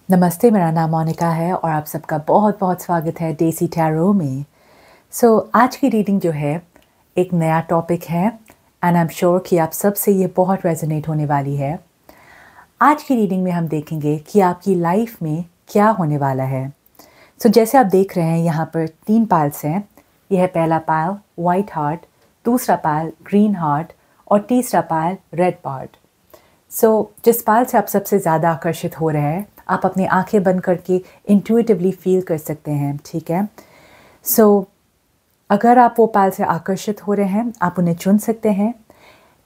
नमस्ते, मेरा नाम मोनिका है और आप सबका बहुत बहुत स्वागत है डेसी टैरो में। आज की रीडिंग जो है एक नया टॉपिक है एंड आई एम श्योर कि आप सबसे ये बहुत रेजोनेट होने वाली है। आज की रीडिंग में हम देखेंगे कि आपकी लाइफ में क्या होने वाला है। जैसे आप देख रहे हैं यहाँ पर 3 पाइल्स हैं। यह है पहला पाइल वाइट हार्ट, दूसरा पाइल ग्रीन हार्ट और तीसरा पाइल रेड हार्ट। जिस पाइल से आप सबसे ज़्यादा आकर्षित हो रहे हैं, आप अपनी आंखें बंद करके इंट्यूटिवली फील कर सकते हैं, ठीक है। अगर आप वो पाइल से आकर्षित हो रहे हैं, आप उन्हें चुन सकते हैं।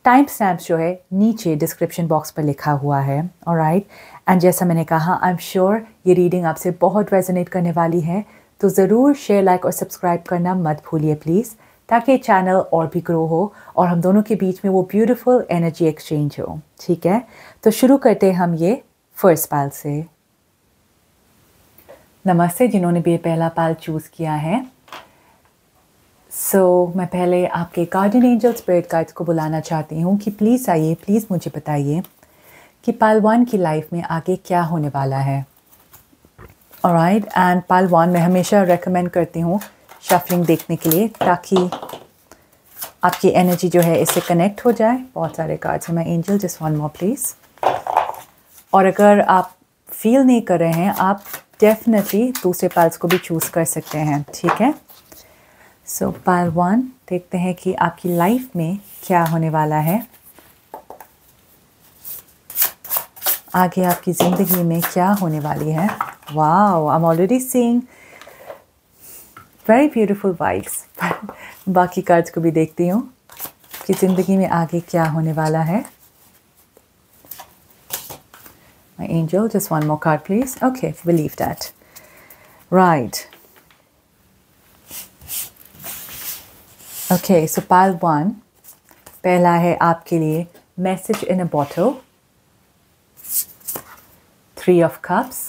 टाइम स्टैम्प्स जो है नीचे डिस्क्रिप्शन बॉक्स पर लिखा हुआ है, ऑलराइट। एंड जैसा मैंने कहा, आई एम श्योर ये रीडिंग आपसे बहुत रेजोनेट करने वाली है, तो ज़रूर शेयर, लाइक और सब्सक्राइब करना मत भूलिए प्लीज़, ताकि चैनल और भी ग्रो हो और हम दोनों के बीच में वो ब्यूटीफुल एनर्जी एक्सचेंज हो, ठीक है। तो शुरू करते हैं हम ये फर्स्ट पाइल से। नमस्ते जिन्होंने भी ये पहला पाइल चूज़ किया है। मैं पहले आपके गार्डियन एंजल स्पिरिट गाइड्स को बुलाना चाहती हूँ कि प्लीज़ आइए, प्लीज़ मुझे बताइए कि पाइल 1 की लाइफ में आगे क्या होने वाला है। ऑलराइट, एंड पाइल 1 मैं हमेशा रेकमेंड करती हूँ शफलिंग देखने के लिए, ताकि आपकी एनर्जी जो है इससे कनेक्ट हो जाए। बहुत सारे कार्ड्स हैं my angel, just one more please. और अगर आप फील नहीं कर रहे हैं, आप डेफिनेटली दूसरे पाइल्स को भी चूज़ कर सकते हैं, ठीक है। पाइल 1 देखते हैं कि आपकी लाइफ में क्या होने वाला है, आगे आपकी ज़िंदगी में क्या होने वाली है। Wow, I am already seeing very beautiful vibes. बाकी कार्ड्स को भी देखती हूँ कि ज़िंदगी में आगे क्या होने वाला है। My angel, just one more card please. Okay, believe that. Right. Okay, so pile 1, पहला है आपके लिए message in a bottle, 3 of cups.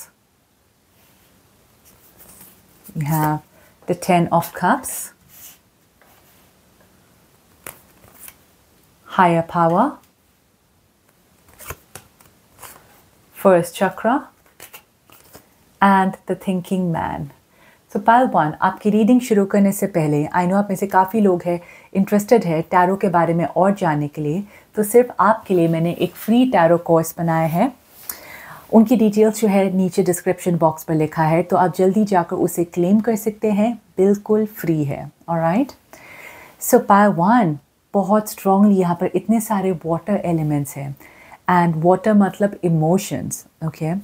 You have the 10 of cups, higher power, first chakra and the thinking man. Pile 1, आपकी reading शुरू करने से पहले, I know आप में से काफ़ी लोग हैं इंटरेस्टेड है टैरो के बारे में और जानने के लिए, तो सिर्फ आपके लिए मैंने एक फ्री टैरो कोर्स बनाया है। उनकी डिटेल्स जो है नीचे डिस्क्रिप्शन बॉक्स पर लिखा है, तो आप जल्दी जाकर उसे क्लेम कर सकते हैं, बिल्कुल फ्री है। ऑलराइट, पाइल 1 बहुत स्ट्रांगली यहाँ पर इतने सारे वाटर एलिमेंट्स हैं, एंड वाटर मतलब emotions, okay.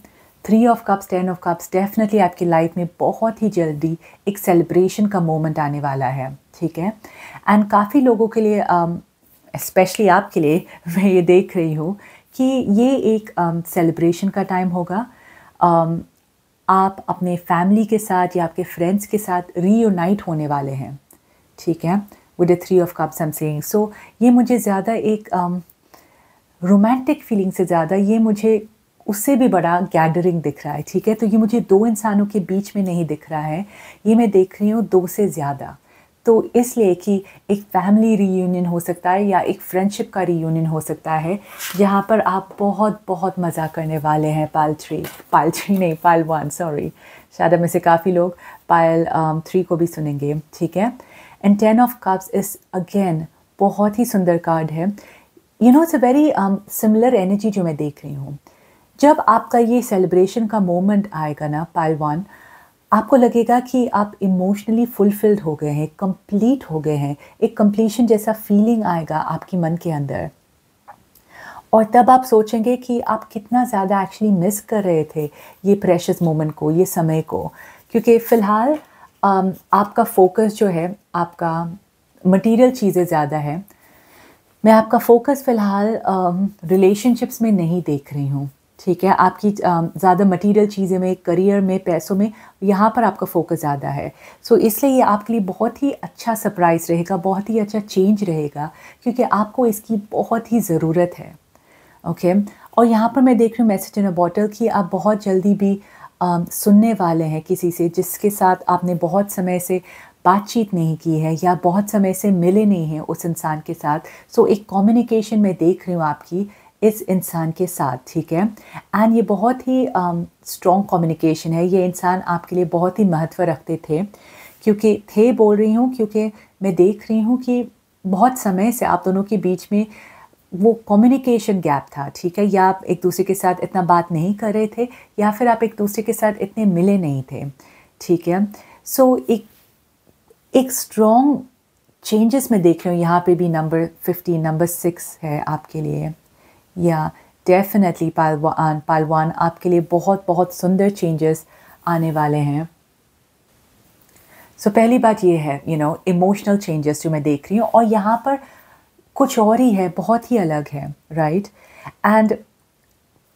3 of cups, 10 of cups, definitely आपकी लाइफ में बहुत ही जल्दी एक सेलिब्रेशन का मोमेंट आने वाला है, ठीक है। एंड काफ़ी लोगों के लिए, स्पेशली आपके लिए, मैं ये देख रही हूँ कि ये एक सेलिब्रेशन का टाइम होगा। आप अपने फैमिली के साथ या आपके फ्रेंड्स के साथ रीयूनाइट होने वाले हैं, ठीक है, with the 3 of cups I am saying. ये मुझे ज़्यादा एक रोमांटिक फीलिंग से ज़्यादा, ये मुझे उससे भी बड़ा गैदरिंग दिख रहा है, ठीक है। तो ये मुझे 2 इंसानों के बीच में नहीं दिख रहा है, ये मैं देख रही हूँ 2 से ज़्यादा। तो इसलिए कि एक फैमिली रीयूनियन हो सकता है या एक फ्रेंडशिप का रीयूनियन हो सकता है, जहाँ पर आप बहुत बहुत मज़ा करने वाले हैं। पाइल 3 नहीं, पाइल 1 सॉरी, शायद में से काफ़ी लोग पाइल 3 को भी सुनेंगे, ठीक है। And 10 of cups is again बहुत ही सुंदर कार्ड है। You know, it's a very similar energy जो मैं देख रही हूँ। जब आपका ये सेलिब्रेशन का मोमेंट आएगा ना, पाइल 1, आपको लगेगा कि आप इमोशनली फुलफिल्ड हो गए हैं, कंप्लीट हो गए हैं, एक कंप्लीशन जैसा फीलिंग आएगा आपकी मन के अंदर। और तब आप सोचेंगे कि आप कितना ज़्यादा एक्चुअली मिस कर रहे थे ये प्रेशियस मोमेंट को, ये समय को, क्योंकि फ़िलहाल आपका फोकस जो है, आपका मटीरियल चीज़ें ज़्यादा है। मैं आपका फोकस फ़िलहाल रिलेशनशिप्स में नहीं देख रही हूँ, ठीक है। आपकी ज़्यादा मटीरियल चीज़ें में, करियर में, पैसों में, यहाँ पर आपका फोकस ज़्यादा है। इसलिए ये आपके लिए बहुत ही अच्छा सरप्राइज़ रहेगा, बहुत ही अच्छा चेंज रहेगा, क्योंकि आपको इसकी बहुत ही ज़रूरत है, ओके। और यहाँ पर मैं देख रही हूँ मैसेज इन अ बॉटल कि आप बहुत जल्दी भी सुनने वाले हैं किसी से जिसके साथ आपने बहुत समय से बातचीत नहीं की है या बहुत समय से मिले नहीं हैं उस इंसान के साथ। एक कम्युनिकेशन मैं देख रही हूँ आपकी इस इंसान के साथ, ठीक है। एंड ये बहुत ही स्ट्रॉन्ग कम्युनिकेशन है। ये इंसान आपके लिए बहुत ही महत्व रखते थे, क्योंकि बोल रही हूँ क्योंकि मैं देख रही हूँ कि बहुत समय से आप दोनों के बीच में वो कम्युनिकेशन गैप था, ठीक है। या आप एक दूसरे के साथ इतना बात नहीं कर रहे थे, या फिर आप एक दूसरे के साथ इतने मिले नहीं थे, ठीक है। सो एक स्ट्रॉन्ग चेंजेस मैं देख रही हूँ यहाँ पे भी। नंबर 15, नंबर 6 है आपके लिए। या डेफिनेटली पालवान आपके लिए बहुत बहुत सुंदर चेंजेस आने वाले हैं। सो पहली बात ये है, इमोशनल चेंजेस जो मैं देख रही हूँ, और यहाँ पर कुछ और ही है, बहुत ही अलग है, right. And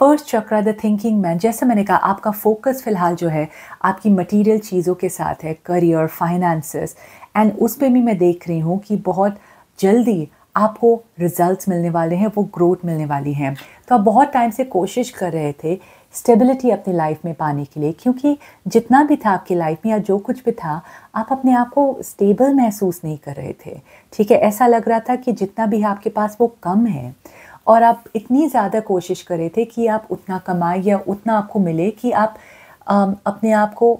first chakra, the thinking man, जैसे मैंने कहा आपका फोकस फिलहाल जो है आपकी मटेरियल चीज़ों के साथ है, करियर, फाइनेंसेस, एंड उस पर भी मैं देख रही हूँ कि बहुत जल्दी आपको रिजल्ट्स मिलने वाले हैं, वो ग्रोथ मिलने वाली हैं। तो आप बहुत टाइम से कोशिश कर रहे थे स्टेबिलिटी अपनी लाइफ में पाने के लिए, क्योंकि जितना भी था आपकी लाइफ में या जो कुछ भी था, आप अपने आप को स्टेबल महसूस नहीं कर रहे थे, ठीक है। ऐसा लग रहा था कि जितना भी है आपके पास वो कम है, और आप इतनी ज़्यादा कोशिश कर रहे थे कि आप उतना कमाए या उतना आपको मिले कि आप अपने आप को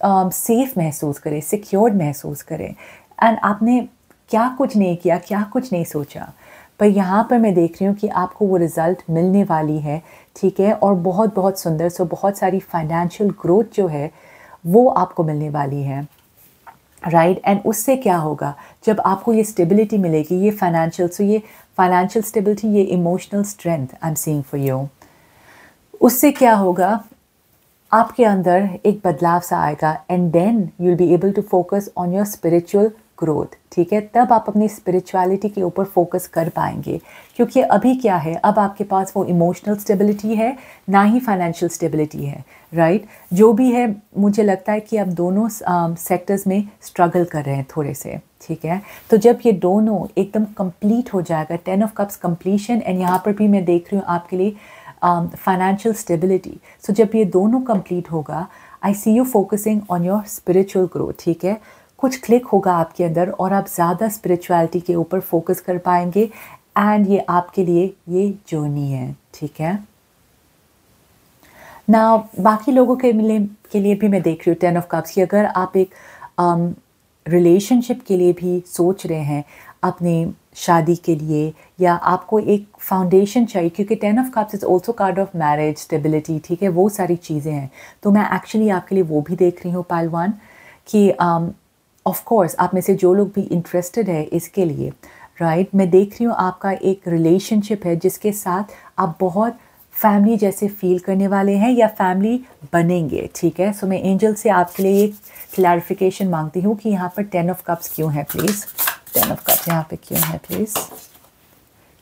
सेफ महसूस करें, सिक्योर्ड महसूस करें। एंड आपने क्या कुछ नहीं किया, क्या कुछ नहीं सोचा, पर यहाँ पर मैं देख रही हूँ कि आपको वो रिज़ल्ट मिलने वाली है, ठीक है। और बहुत बहुत सुंदर, सो बहुत सारी फाइनेंशियल ग्रोथ जो है वो आपको मिलने वाली है, राइट। एंड उससे क्या होगा, जब आपको ये स्टेबिलिटी मिलेगी, ये फाइनेंशियल स्टेबिलिटी, ये emotional strength I am seeing for you, उससे क्या होगा, आपके अंदर एक बदलाव सा आएगा। And then you will be able to focus on your spiritual growth, ठीक है। तब आप अपनी स्पिरिचुअलिटी के ऊपर फोकस कर पाएंगे, क्योंकि अभी क्या है, अब आपके पास वो इमोशनल स्टेबिलिटी है, ना ही फाइनेंशियल स्टेबिलिटी है, राइट। जो भी है, मुझे लगता है कि आप दोनों सेक्टर्स में स्ट्रगल कर रहे हैं थोड़े से, ठीक है। तो जब ये दोनों एकदम कंप्लीट हो जाएगा, 10 ऑफ कप्स कंप्लीशन, एंड यहाँ पर भी मैं देख रही हूँ आपके लिए फाइनेंशियल स्टेबिलिटी। सो जब ये दोनों कंप्लीट होगा, I see you focusing on your spiritual growth, ठीक है। कुछ क्लिक होगा आपके अंदर और आप ज़्यादा स्पिरिचुअलिटी के ऊपर फोकस कर पाएंगे, एंड ये आपके लिए ये जर्नी है, ठीक है ना। बाकी लोगों के लिए भी मैं देख रही हूँ 10 ऑफ कप्स की। अगर आप एक रिलेशनशिप के लिए भी सोच रहे हैं, अपनी शादी के लिए, या आपको एक फाउंडेशन चाहिए, क्योंकि 10 of cups is also card of marriage, stability, ठीक है, वो सारी चीज़ें हैं। तो मैं एक्चुअली आपके लिए वो भी देख रही हूँ पालवान, कि ऑफ कोर्स आप में से जो लोग भी इंटरेस्टेड है इसके लिए, राइट, मैं देख रही हूँ आपका एक रिलेशनशिप है जिसके साथ आप बहुत फैमिली जैसे फील करने वाले हैं, या फैमिली बनेंगे, ठीक है। सो मैं एंजल से आपके लिए एक क्लैरिफिकेशन मांगती हूँ कि यहाँ पर 10 ऑफ कप्स क्यों है, प्लीज़। 10 ऑफ कप्स यहाँ पे क्यों है, please.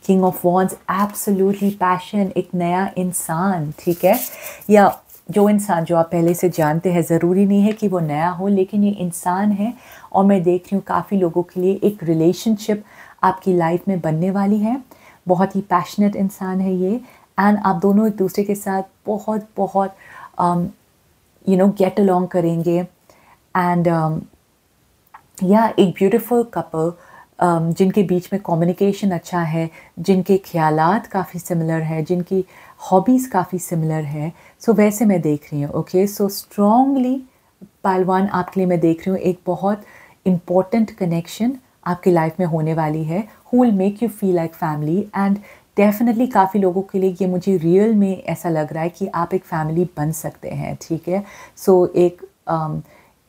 King of wands, absolutely passion, एक नया इंसान, ठीक है। या जो इंसान जो आप पहले से जानते हैं, ज़रूरी नहीं है कि वो नया हो, लेकिन ये इंसान है। और मैं देख रही हूँ काफ़ी लोगों के लिए एक रिलेशनशिप आपकी लाइफ में बनने वाली है। बहुत ही पैशनेट इंसान है ये, एंड आप दोनों एक दूसरे के साथ बहुत बहुत गेट अलॉन्ग करेंगे। एंड या एक ब्यूटीफुल कपल जिनके बीच में कम्युनिकेशन अच्छा है, जिनके ख्यालात काफ़ी सिमिलर है, जिनकी हॉबीज़ काफ़ी सिमिलर है। सो वैसे मैं देख रही हूँ, ओके। सो स्ट्रॉन्गली पालवान आपके लिए मैं देख रही हूँ एक बहुत इम्पॉर्टेंट कनेक्शन आपकी लाइफ में होने वाली है, who will make you feel like family. And definitely काफ़ी लोगों के लिए ये मुझे रियल में ऐसा लग रहा है कि आप एक फैमिली बन सकते हैं, ठीक है। सो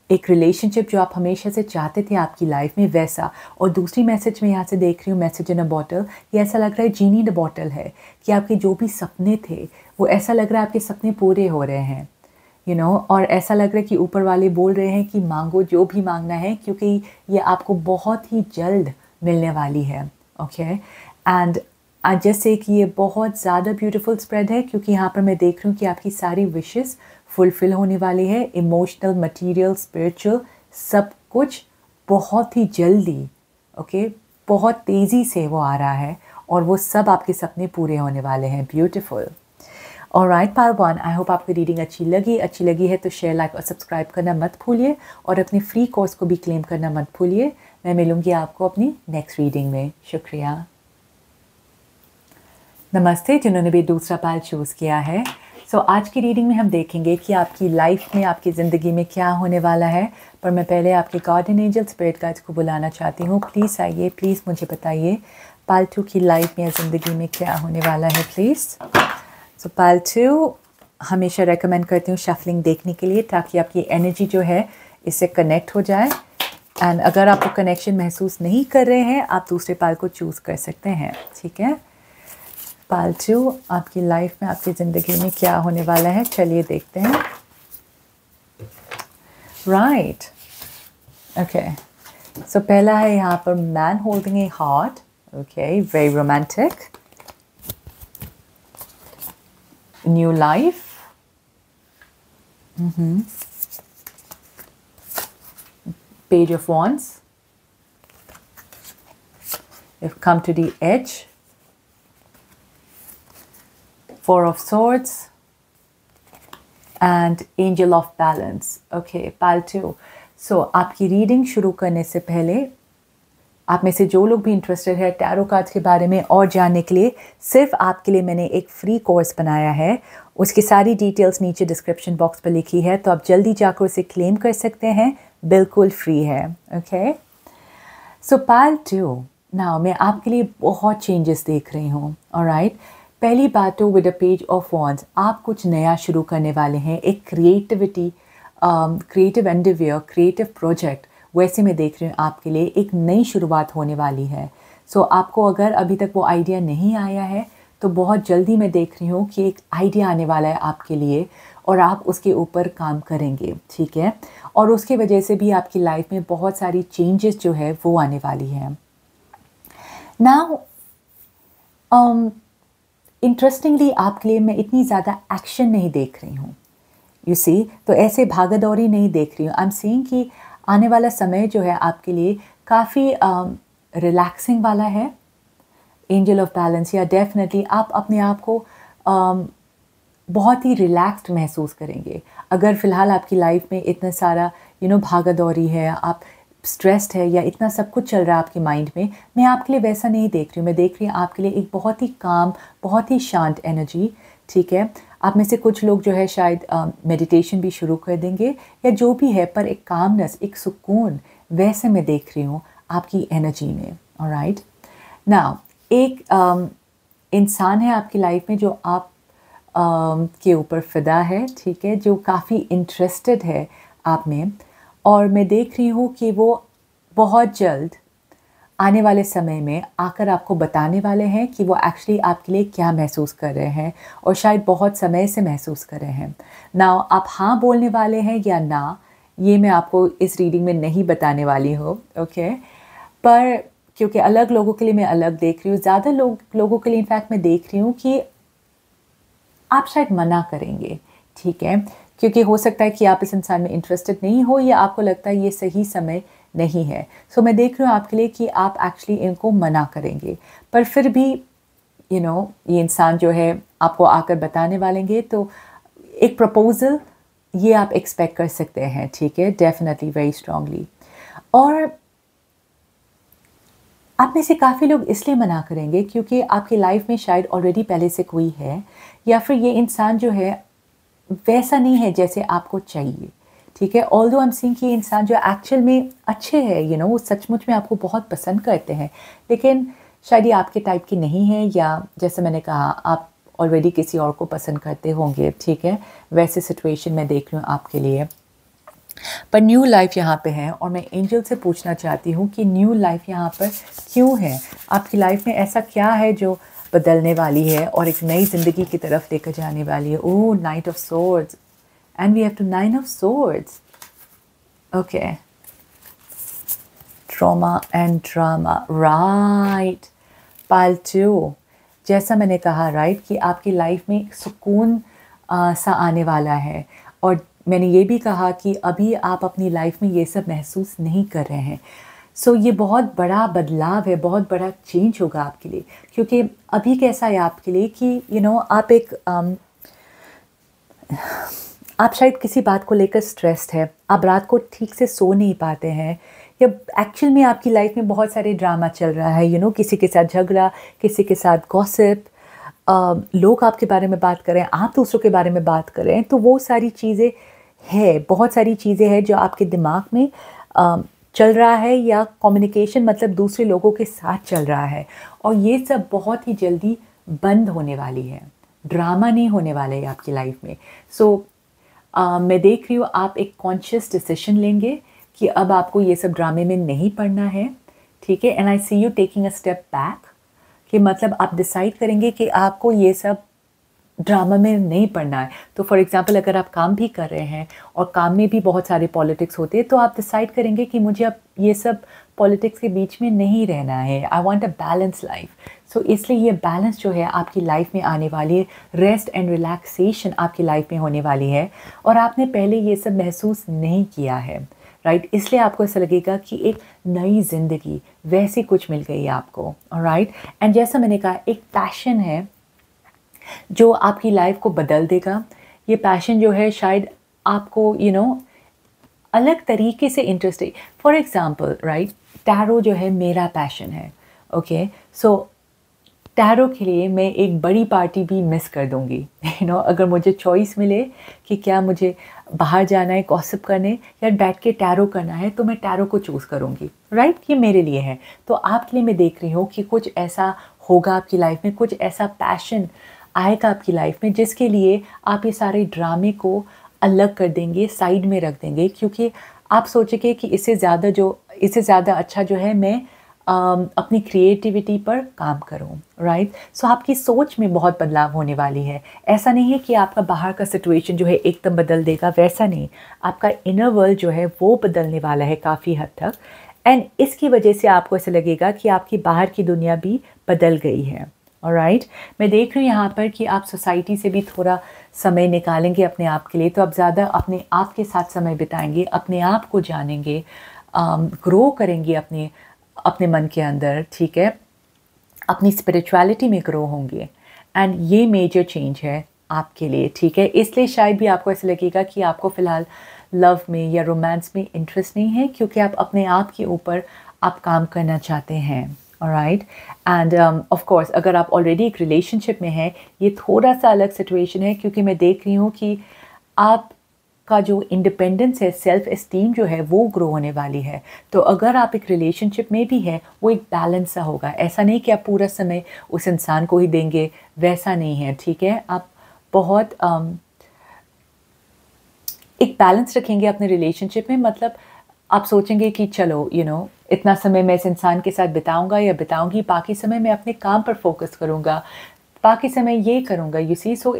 एक रिलेशनशिप जो आप हमेशा से चाहते थे आपकी लाइफ में, वैसा। और दूसरी मैसेज मैं यहाँ से देख रही हूँ, मैसेज इन अ बॉटल, ये ऐसा लग रहा है जीनी इन अ बॉटल है, कि आपके जो भी सपने थे वो ऐसा लग रहा है आपके सपने पूरे हो रहे हैं, और ऐसा लग रहा है कि ऊपर वाले बोल रहे हैं कि मांगो जो भी मांगना है, क्योंकि ये आपको बहुत ही जल्द मिलने वाली है, ओके। एंड जैसे कि ये बहुत ज़्यादा ब्यूटीफुल स्प्रेड है, क्योंकि यहाँ पर मैं देख रही हूँ कि आपकी सारी विशेस फुलफिल होने वाली है, इमोशनल, मटेरियल, स्पिरिचुअल, सब कुछ बहुत ही जल्दी, ओके, बहुत तेज़ी से वो आ रहा है, और वो सब आपके सपने पूरे होने वाले हैं। ब्यूटीफुल। ऑलराइट पालवान, आई होप आपको रीडिंग अच्छी लगी है तो शेयर, लाइक और सब्सक्राइब करना मत भूलिए, और अपने फ्री कोर्स को भी क्लेम करना मत भूलिए। मैं मिलूँगी आपको अपनी नेक्स्ट रीडिंग में। शुक्रिया। नमस्ते जिन्होंने भी दूसरा पाल चूज़ किया है। आज की रीडिंग में हम देखेंगे कि आपकी लाइफ में, आपकी ज़िंदगी में क्या होने वाला है। पर मैं पहले आपके गार्डियन एंजल स्पिरिट गाइड्स को बुलाना चाहती हूँ। प्लीज़ आइए, प्लीज़ मुझे बताइए पालतू की लाइफ में या ज़िंदगी में क्या होने वाला है प्लीज़। पालतू हमेशा रेकमेंड करती हूँ शफलिंग देखने के लिए, ताकि आपकी एनर्जी जो है इससे कनेक्ट हो जाए। एंड अगर आप वो कनेक्शन महसूस नहीं कर रहे हैं, आप दूसरे पाल को चूज़ कर सकते हैं। ठीक है, पालतू आपकी लाइफ में, आपकी ज़िंदगी में क्या होने वाला है, चलिए देखते हैं। राइट, ओके, सो पहला है यहाँ पर man holding A heart. Okay, very romantic. New life, page of wands, you've come to the edge, Four of Swords and Angel of Balance. Okay, पालतू। आपकी रीडिंग शुरू करने से पहले, आप में से जो लोग भी इंटरेस्टेड है टैरो कार्ड्स के बारे में और जानने के लिए, सिर्फ आपके लिए मैंने एक फ्री कोर्स बनाया है। उसकी सारी डिटेल्स नीचे डिस्क्रिप्शन बॉक्स पर लिखी है, तो आप जल्दी जाकर उसे क्लेम कर सकते हैं, बिल्कुल फ्री है। ओके, पालतू नाउ मैं आपके लिए बहुत चेंजेस देख रही हूँ। ऑलराइट, पहली बात तो with a page of wands, आप कुछ नया शुरू करने वाले हैं, एक क्रिएटिव एंडेवियर, क्रिएटिव प्रोजेक्ट, वैसे मैं देख रही हूँ आपके लिए एक नई शुरुआत होने वाली है। आपको अगर अभी तक वो आइडिया नहीं आया है, तो बहुत जल्दी मैं देख रही हूँ कि एक आइडिया आने वाला है आपके लिए और आप उसके ऊपर काम करेंगे। ठीक है, और उसके वजह से भी आपकी लाइफ में बहुत सारी चेंजेस जो है वो आने वाली है। नाउ इंटरेस्टिंगली आपके लिए मैं इतनी ज़्यादा एक्शन नहीं देख रही हूँ, यू सी, तो ऐसे भागा दौड़ी नहीं देख रही हूँ। आई एम सीइंग कि आने वाला समय जो है आपके लिए काफ़ी रिलैक्सिंग वाला है। एंजल ऑफ बैलेंस, या डेफिनेटली आप अपने आप को बहुत ही रिलैक्स्ड महसूस करेंगे। अगर फ़िलहाल आपकी लाइफ में इतना सारा भागा दौड़ी है, आप स्ट्रेस्ड है या इतना सब कुछ चल रहा है आपके माइंड में, मैं आपके लिए वैसा नहीं देख रही हूँ। मैं देख रही हूँ आपके लिए एक बहुत ही काम, बहुत ही शांत एनर्जी। ठीक है, आप में से कुछ लोग जो है शायद मेडिटेशन भी शुरू कर देंगे या जो भी है, पर एक कामनेस, एक सुकून वैसे मैं देख रही हूँ आपकी एनर्जी में। ऑलराइट, नाउ एक इंसान है आपकी लाइफ में जो आप के ऊपर फ़िदा है। ठीक है, जो काफ़ी इंटरेस्टेड है आप में, और मैं देख रही हूँ कि वो बहुत जल्द आने वाले समय में आकर आपको बताने वाले हैं कि वो एक्चुअली आपके लिए क्या महसूस कर रहे हैं, और शायद बहुत समय से महसूस कर रहे हैं। नाउ आप हाँ बोलने वाले हैं या ना, ये मैं आपको इस रीडिंग में नहीं बताने वाली हूँ। ओके, पर क्योंकि अलग लोगों के लिए मैं अलग देख रही हूँ, ज़्यादा लोगों के लिए इनफैक्ट मैं देख रही हूँ कि आप शायद मना करेंगे। ठीक है, क्योंकि हो सकता है कि आप इस इंसान में इंटरेस्टेड नहीं हो, या आपको लगता है ये सही समय नहीं है। मैं देख रही हूँ आपके लिए कि आप एक्चुअली इनको मना करेंगे, पर फिर भी ये इंसान जो है आपको आकर बताने वालेंगे, तो एक प्रपोजल ये आप एक्सपेक्ट कर सकते हैं। ठीक है, डेफिनेटली, वेरी स्ट्रांगली। और आप में से काफ़ी लोग इसलिए मना करेंगे क्योंकि आपकी लाइफ में शायद ऑलरेडी पहले से कोई है, या फिर ये इंसान जो है वैसा नहीं है जैसे आपको चाहिए। ठीक है, ऑल्दो आई एम सीइंग कि इंसान जो एक्चुअल में अच्छे हैं, वो सचमुच में आपको बहुत पसंद करते हैं, लेकिन शायद ये आपके टाइप की नहीं है, या जैसे मैंने कहा आप ऑलरेडी किसी और को पसंद करते होंगे। ठीक है, वैसे सिचुएशन में देख रही हूँ आपके लिए, पर न्यू लाइफ यहाँ पे है, और मैं एंजल से पूछना चाहती हूँ कि न्यू लाइफ यहाँ पर क्यों है। आपकी लाइफ में ऐसा क्या है जो बदलने वाली है और एक नई ज़िंदगी की तरफ लेकर जाने वाली है। Oh, knight of swords, and we have two nine of swords. Okay, trauma and drama, right. पालतू, जैसा मैंने कहा, राइट, कि आपकी लाइफ में सुकून सा आने वाला है, और मैंने ये भी कहा कि अभी आप अपनी लाइफ में ये सब महसूस नहीं कर रहे हैं। ये बहुत बड़ा बदलाव है, बहुत बड़ा चेंज होगा आपके लिए, क्योंकि अभी कैसा है आपके लिए कि आप एक आप शायद किसी बात को लेकर स्ट्रेस्ड है, आप रात को ठीक से सो नहीं पाते हैं, या एक्चुअल में आपकी लाइफ में बहुत सारे ड्रामा चल रहा है, किसी के साथ झगड़ा, किसी के साथ गॉसिप, लोग आपके बारे में बात करें, आप दूसरों के बारे में बात करें, तो वो सारी चीज़ें है, बहुत सारी चीज़ें हैं जो आपके दिमाग में चल रहा है, या कम्युनिकेशन मतलब दूसरे लोगों के साथ चल रहा है, और ये सब बहुत ही जल्दी बंद होने वाली है। ड्रामा नहीं होने वाला है आपकी लाइफ में। मैं देख रही हूँ आप एक कॉन्शियस डिसीजन लेंगे कि अब आपको ये सब ड्रामे में नहीं पड़ना है, ठीक है। And I see you taking a step back, कि मतलब आप डिसाइड करेंगे कि आपको ये सब ड्रामा में नहीं पड़ना है। तो फॉर एग्जांपल अगर आप काम भी कर रहे हैं और काम में भी बहुत सारे पॉलिटिक्स होते हैं, तो आप डिसाइड करेंगे कि मुझे अब ये सब पॉलिटिक्स के बीच में नहीं रहना है। I want a balance life. So इसलिए ये बैलेंस जो है आपकी लाइफ में आने वाली है, रेस्ट एंड रिलैक्सेशन आपकी लाइफ में होने वाली है, और आपने पहले ये सब महसूस नहीं किया है, राइट। इसलिए आपको ऐसा लगेगा कि एक नई ज़िंदगी वैसी कुछ मिल गई आपको, राइट। एंड जैसा मैंने कहा, एक पैशन है जो आपकी लाइफ को बदल देगा। ये पैशन जो है शायद आपको अलग तरीके से इंटरेस्ट है। फॉर एग्जांपल, राइट, टैरो जो है मेरा पैशन है, ओके। सो टैरो के लिए मैं एक बड़ी पार्टी भी मिस कर दूंगी, अगर मुझे चॉइस मिले कि क्या मुझे बाहर जाना है गॉसिप करने या बैठ के टैरो करना है, तो मैं टैरो को चूज़ करूँगी, राइट। ये मेरे लिए है। तो आपके लिए मैं देख रही हूँ कि कुछ ऐसा होगा आपकी लाइफ में, कुछ ऐसा पैशन आएगा आपकी लाइफ में जिसके लिए आप ये सारे ड्रामे को अलग कर देंगे, साइड में रख देंगे, क्योंकि आप सोचेंगे कि इससे ज़्यादा अच्छा जो है मैं अपनी क्रिएटिविटी पर काम करूं, राइट। सो आपकी सोच में बहुत बदलाव होने वाली है। ऐसा नहीं है कि आपका बाहर का सिचुएशन जो है एकदम बदल देगा, वैसा नहीं। आपका इनर वर्ल्ड जो है वो बदलने वाला है काफ़ी हद तक, एंड इसकी वजह से आपको ऐसा लगेगा कि आपकी बाहर की दुनिया भी बदल गई है, ऑलराइट। मैं देख रही हूँ यहाँ पर कि आप सोसाइटी से भी थोड़ा समय निकालेंगे अपने आप के लिए, तो आप ज़्यादा अपने आप के साथ समय बिताएंगे, अपने आप को जानेंगे, ग्रो करेंगे अपने मन के अंदर, ठीक है। अपनी स्पिरिचुअलिटी में ग्रो होंगे, एंड ये मेजर चेंज है आपके लिए, ठीक है। इसलिए शायद भी आपको ऐसा लगेगा कि आपको फ़िलहाल लव में या रोमांस में इंटरेस्ट नहीं है, क्योंकि आप अपने आप के ऊपर आप काम करना चाहते हैं, ऑलराइट। एंड ऑफ कोर्स अगर आप ऑलरेडी एक रिलेशनशिप में हैं, ये थोड़ा सा अलग सिचुएशन है, क्योंकि मैं देख रही हूँ कि आपका जो इंडिपेंडेंस है, सेल्फ एस्टीम जो है वो ग्रो होने वाली है। तो अगर आप एक रिलेशनशिप में भी है, वो एक बैलेंस सा होगा। ऐसा नहीं कि आप पूरा समय उस इंसान को ही देंगे, वैसा नहीं है, ठीक है। आप बहुत एक बैलेंस रखेंगे अपने रिलेशनशिप में। मतलब आप सोचेंगे कि चलो इतना समय मैं इस इंसान के साथ बिताऊंगा या बिताऊंगी, बाकी समय मैं अपने काम पर फोकस करूंगा, बाकी समय ये करूंगा, यू सी। सो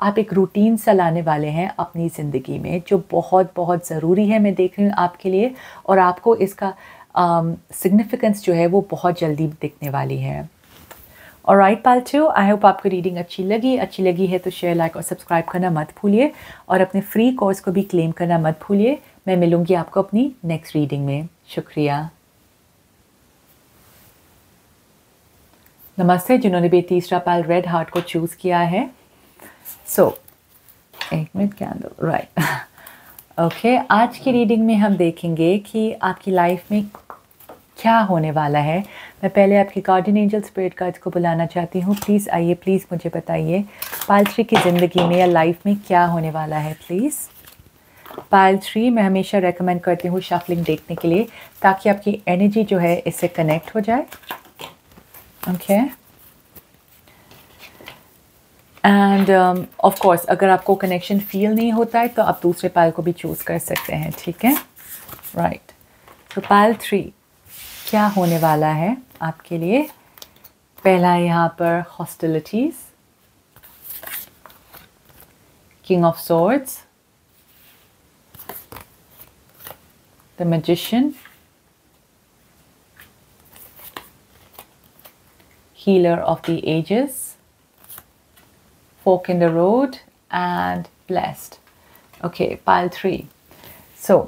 आप एक रूटीन सा लाने वाले हैं अपनी ज़िंदगी में, जो बहुत बहुत ज़रूरी है, मैं देख रही हूँ आपके लिए, और आपको इसका सिग्निफिकेंस जो है वो बहुत जल्दी दिखने वाली है। ऑलराइट पालतू, आई होप आपको रीडिंग अच्छी लगी है तो शेयर, लाइक और सब्सक्राइब करना मत भूलिए, और अपने फ्री कोर्स को भी क्लेम करना मत भूलिए। मैं मिलूंगी आपको अपनी नेक्स्ट रीडिंग में। शुक्रिया। नमस्ते जिन्होंने भी तीसरा पाल रेड हार्ट को चूज़ किया है। एक मिनट कैंडल, राइट, ओके। आज की रीडिंग में हम देखेंगे कि आपकी लाइफ में क्या होने वाला है। मैं पहले आपके गार्डियन एंजल स्पिरिट गाइड्स को बुलाना चाहती हूँ। प्लीज़ आइए, प्लीज़ मुझे बताइए पाल 3 की ज़िंदगी में या लाइफ में क्या होने वाला है, प्लीज़। पाल 3 मैं हमेशा रेकमेंड करती हूँ शफलिंग देखने के लिए, ताकि आपकी एनर्जी जो है इससे कनेक्ट हो जाए, ओके। एंड ऑफ कोर्स अगर आपको कनेक्शन फील नहीं होता है तो आप दूसरे पाल को भी चूज़ कर सकते हैं, ठीक है, राइट। तो पाल 3 क्या होने वाला है आपके लिए। पहला यहाँ पर hostilities, king of swords, the magician, healer of the ages, fork in the road, and blessed. Okay, pile 3. So,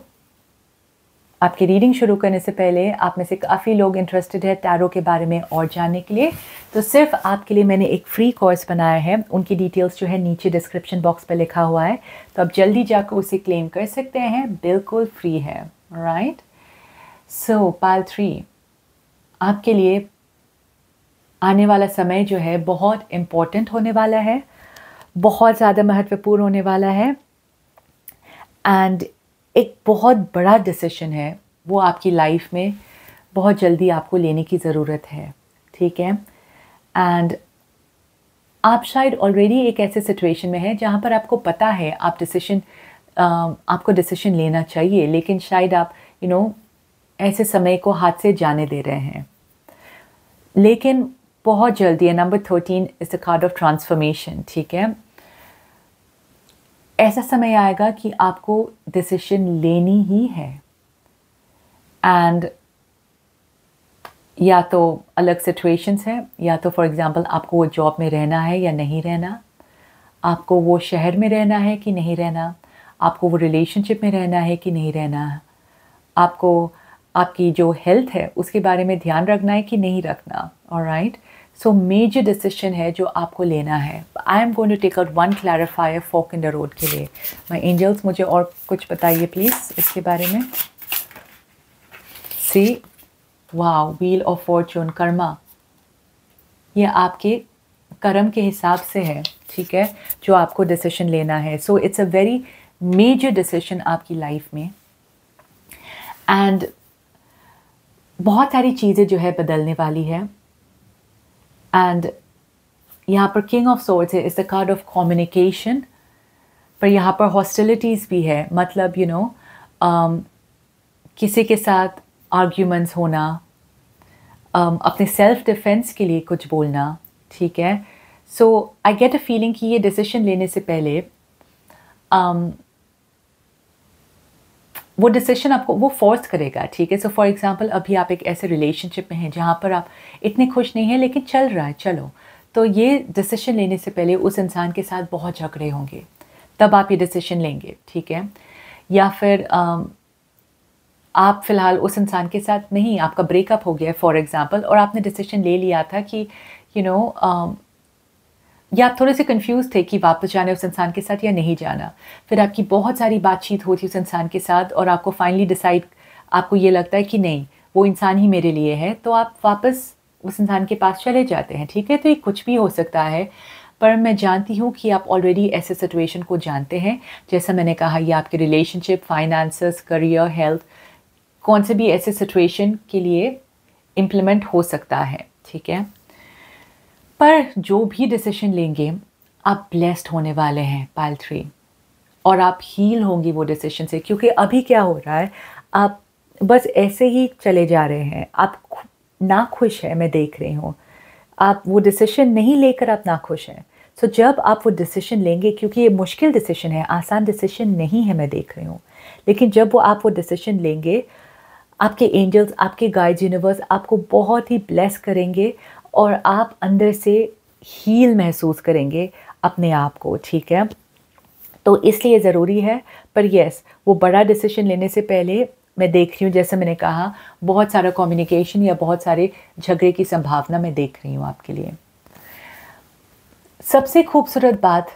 आपकी रीडिंग शुरू करने से पहले आप में से काफ़ी लोग इंटरेस्टेड है टैरो के बारे में और जानने के लिए, तो सिर्फ आपके लिए मैंने एक फ्री कोर्स बनाया है। उनकी डिटेल्स जो है नीचे डिस्क्रिप्शन बॉक्स पे लिखा हुआ है, तो आप जल्दी जाकर उसे क्लेम कर सकते हैं, बिल्कुल फ्री है, राइट। सो पाइल 3 आपके लिए आने वाला समय जो है बहुत इम्पोर्टेंट होने वाला है, बहुत ज़्यादा महत्वपूर्ण होने वाला है। एंड एक बहुत बड़ा डिसीजन है, वो आपकी लाइफ में बहुत जल्दी आपको लेने की ज़रूरत है, ठीक है। एंड आप शायद ऑलरेडी एक ऐसे सिचुएशन में हैं जहाँ पर आपको पता है आपको डिसीजन लेना चाहिए, लेकिन शायद आप ऐसे समय को हाथ से जाने दे रहे हैं। लेकिन बहुत जल्दी है, number 13 is the card of transformation, ठीक है। ऐसा समय आएगा कि आपको डिसीजन लेनी ही है। एंड या तो अलग सिचुएशंस है, या तो फॉर एग्जांपल आपको वो जॉब में रहना है या नहीं रहना, आपको वो शहर में रहना है कि नहीं रहना, आपको वो रिलेशनशिप में रहना है कि नहीं रहना, आपको आपकी जो हेल्थ है उसके बारे में ध्यान रखना है कि नहीं रखना। ऑलराइट, सो मेजर डिसीजन है जो आपको लेना है। I am going to take out one clarifier fork in the road के लिए। माय एंजल्स, मुझे और कुछ बताइए प्लीज़ इसके बारे में। See, wow, wheel of fortune, karma, ये आपके कर्म के हिसाब से है, ठीक है, जो आपको डिसीजन लेना है। So it's a very major decision आपकी लाइफ में। एंड बहुत सारी चीज़ें जो है बदलने वाली है। एंड यहाँ पर किंग ऑफ सोर्ड्स है, is the card of communication, पर यहाँ पर हॉस्टिलिटीज़ भी है, मतलब किसी के साथ आर्ग्यूमेंट्स होना, अपने सेल्फ डिफेंस के लिए कुछ बोलना, ठीक है। सो आई गेट अ फीलिंग कि ये डिसीजन लेने से पहले वो डिसीजन आपको वो फोर्स करेगा, ठीक है। सो फॉर एग्जांपल अभी आप एक ऐसे रिलेशनशिप में हैं जहाँ पर आप इतने खुश नहीं हैं, लेकिन चल रहा है, चलो, तो ये डिसीजन लेने से पहले उस इंसान के साथ बहुत झगड़े होंगे, तब आप ये डिसीजन लेंगे, ठीक है। या फिर आप फ़िलहाल उस इंसान के साथ नहीं, आपका ब्रेकअप हो गया फॉर एग्ज़ाम्पल, और आपने डिसीजन ले लिया था कि या आप थोड़े से कंफ्यूज थे कि वापस जाना है उस इंसान के साथ या नहीं जाना। फिर आपकी बहुत सारी बातचीत होती उस इंसान के साथ, और आपको फाइनली डिसाइड, आपको ये लगता है कि नहीं, वो इंसान ही मेरे लिए है, तो आप वापस उस इंसान के पास चले जाते हैं, ठीक है। तो ये कुछ भी हो सकता है, पर मैं जानती हूँ कि आप ऑलरेडी ऐसे सिचुएशन को जानते हैं। जैसा मैंने कहा, ये आपके रिलेशनशिप, फाइनेंसेस, करियर, हेल्थ, कौन से भी ऐसे सिचुएशन के लिए इम्प्लीमेंट हो सकता है, ठीक है। पर जो भी डिसीजन लेंगे, आप ब्लेस्ड होने वाले हैं पाइल 3, और आप हील होंगी वो डिसीजन से। क्योंकि अभी क्या हो रहा है, आप बस ऐसे ही चले जा रहे हैं, आप ना खुश है, मैं देख रही हूँ, आप वो डिसीजन नहीं लेकर आप ना खुश हैं। सो जब आप वो डिसीजन लेंगे, क्योंकि ये मुश्किल डिसीजन है, आसान डिसीजन नहीं है, मैं देख रही हूँ, लेकिन जब आप वो डिसीजन लेंगे, आपके एंजल्स, आपके गाइड्स, यूनिवर्स आपको बहुत ही ब्लेस करेंगे, और आप अंदर से हील महसूस करेंगे अपने आप को, ठीक है। तो इसलिए ज़रूरी है। पर यस, वो बड़ा डिसीजन लेने से पहले मैं देख रही हूँ, जैसे मैंने कहा, बहुत सारा कम्युनिकेशन या बहुत सारे झगड़े की संभावना मैं देख रही हूँ आपके लिए। सबसे खूबसूरत बात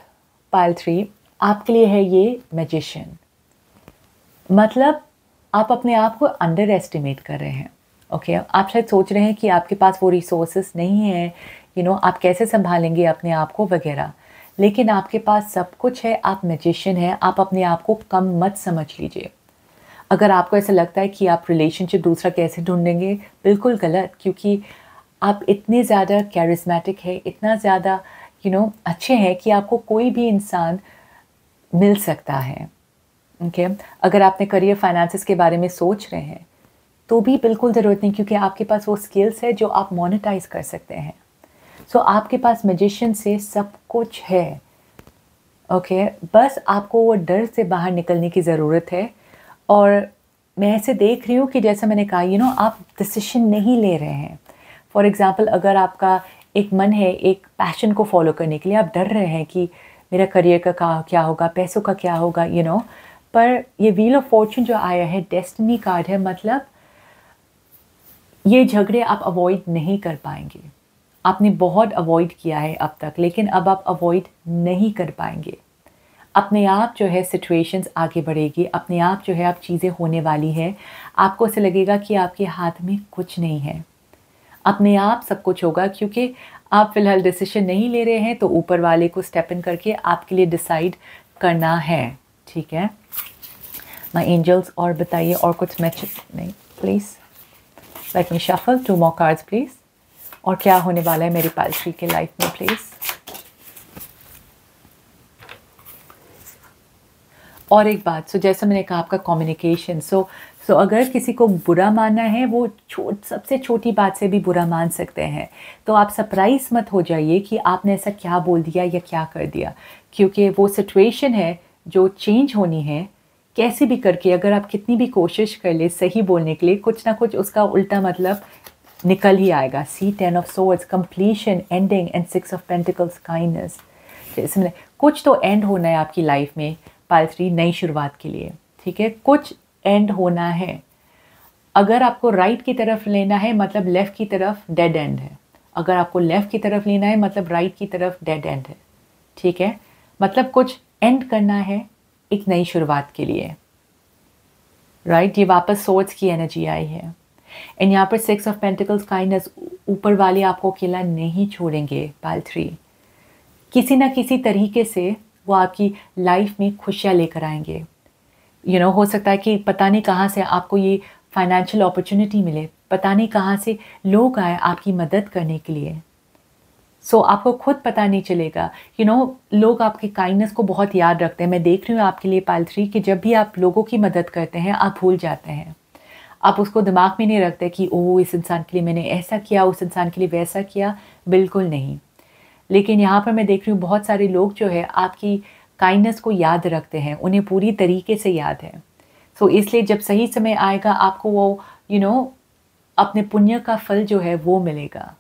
पाइल 3 आपके लिए है ये मैजिशियन। मतलब आप अपने आप को अंडर एस्टिमेट कर रहे हैं, ओके। आप शायद सोच रहे हैं कि आपके पास वो रिसोर्सेस नहीं है, आप कैसे संभालेंगे अपने आप को वगैरह, लेकिन आपके पास सब कुछ है, आप मैजिशियन हैं। आप अपने आप को कम मत समझ लीजिए। अगर आपको ऐसा लगता है कि आप रिलेशनशिप दूसरा कैसे ढूंढेंगे, बिल्कुल गलत, क्योंकि आप इतने ज़्यादा कैरिस्मेटिक है, इतना ज़्यादा अच्छे हैं कि आपको कोई भी इंसान मिल सकता है, ओके। अगर आपने करियर, फाइनेंसेस के बारे में सोच रहे हैं, तो भी बिल्कुल ज़रूरत नहीं, क्योंकि आपके पास वो स्किल्स है जो आप मोनेटाइज कर सकते हैं। सो आपके पास मैजिशियन से सब कुछ है, ओके। बस आपको वो डर से बाहर निकलने की ज़रूरत है। और मैं ऐसे देख रही हूँ कि जैसा मैंने कहा, आप डिसीजन नहीं ले रहे हैं। फॉर एग्ज़ाम्पल, अगर आपका एक मन है एक पैशन को फॉलो करने के लिए, आप डर रहे हैं कि मेरा करियर का क्या होगा, पैसों का क्या होगा, पर ये व्हील ऑफ फॉर्चून जो आया है, डेस्टिनी कार्ड है, मतलब ये झगड़े आप अवॉइड नहीं कर पाएंगे। आपने बहुत अवॉइड किया है अब तक, लेकिन अब आप अवॉइड नहीं कर पाएंगे। अपने आप जो है सिचुएशंस आगे बढ़ेगी, अपने आप जो है अब चीज़ें होने वाली है। आपको ऐसे लगेगा कि आपके हाथ में कुछ नहीं है, अपने आप सब कुछ होगा, क्योंकि आप फ़िलहाल डिसीजन नहीं ले रहे हैं, तो ऊपर वाले को स्टेप इन करके आपके लिए डिसाइड करना है, ठीक है। माय एंजल्स, और बताइए और कुछ मैसेज नहीं, please let me shuffle 2 more cards please. और क्या होने वाला है मेरी पाइल ट्री के लाइफ में, प्लीज़। और एक बात, जैसा मैंने कहा आपका कम्युनिकेशन, सो अगर किसी को बुरा मानना है, वो सबसे छोटी बात से भी बुरा मान सकते हैं। तो आप सरप्राइज मत हो जाइए कि आपने ऐसा क्या बोल दिया या क्या कर दिया, क्योंकि वो सिचुएशन है जो चेंज होनी है कैसे भी करके। अगर आप कितनी भी कोशिश कर ले सही बोलने के लिए, कुछ ना कुछ उसका उल्टा मतलब निकल ही आएगा। सी 10 of swords, completion, ending and 6 of pentacles, kindness। इसमें कुछ तो एंड होना है आपकी लाइफ में पाइल 3, नई शुरुआत के लिए, ठीक है। कुछ एंड होना है। अगर आपको राइट की तरफ लेना है मतलब लेफ़्ट की तरफ डेड एंड है, अगर आपको लेफ़्ट की तरफ लेना है मतलब राइट की तरफ डेड एंड है, ठीक है। मतलब कुछ एंड करना है एक नई शुरुआत के लिए, राइट। ये वापस सोर्ड्स की एनर्जी आई है। एंड यहाँ पर 6 of pentacles, काइंडनेस, ऊपर वाले आपको अकेला नहीं छोड़ेंगे पाइल 3। किसी ना किसी तरीके से वो आपकी लाइफ में खुशियाँ लेकर आएंगे। हो सकता है कि पता नहीं कहाँ से आपको ये फाइनेंशियल अपॉर्चुनिटी मिले, पता नहीं कहाँ से लोग आए आपकी मदद करने के लिए। आपको खुद पता नहीं चलेगा। लोग आपकी काइंडनेस को बहुत याद रखते हैं। मैं देख रही हूँ आपके लिए पाइल 3 कि जब भी आप लोगों की मदद करते हैं आप भूल जाते हैं, आप उसको दिमाग में नहीं रखते कि ओह इस इंसान के लिए मैंने ऐसा किया, उस इंसान के लिए वैसा किया, बिल्कुल नहीं। लेकिन यहाँ पर मैं देख रही हूँ बहुत सारे लोग जो है आपकी काइंडनेस को याद रखते हैं, उन्हें पूरी तरीके से याद है। इसलिए जब सही समय आएगा आपको वो अपने पुण्य का फल जो है वो मिलेगा।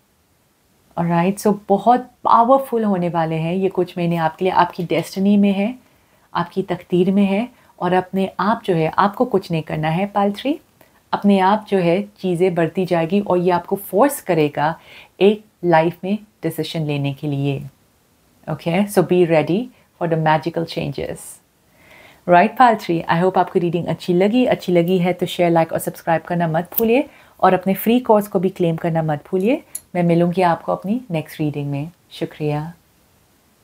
ऑलराइट, बहुत पावरफुल होने वाले हैं ये कुछ महीने आपके लिए। आपकी डेस्टिनी में है, आपकी तकदीर में है। और अपने आप जो है आपको कुछ नहीं करना है पाइल 3, अपने आप जो है चीज़ें बढ़ती जाएगी और ये आपको फोर्स करेगा एक लाइफ में डिसीजन लेने के लिए। Okay, so be ready for the magical changes. Right pile 3, I hope आपको रीडिंग अच्छी लगी है तो शेयर, लाइक और सब्सक्राइब करना मत भूलिए, और अपने फ्री कोर्स को भी क्लेम करना मत भूलिए। मैं मिलूंगी आपको अपनी नेक्स्ट रीडिंग में। शुक्रिया।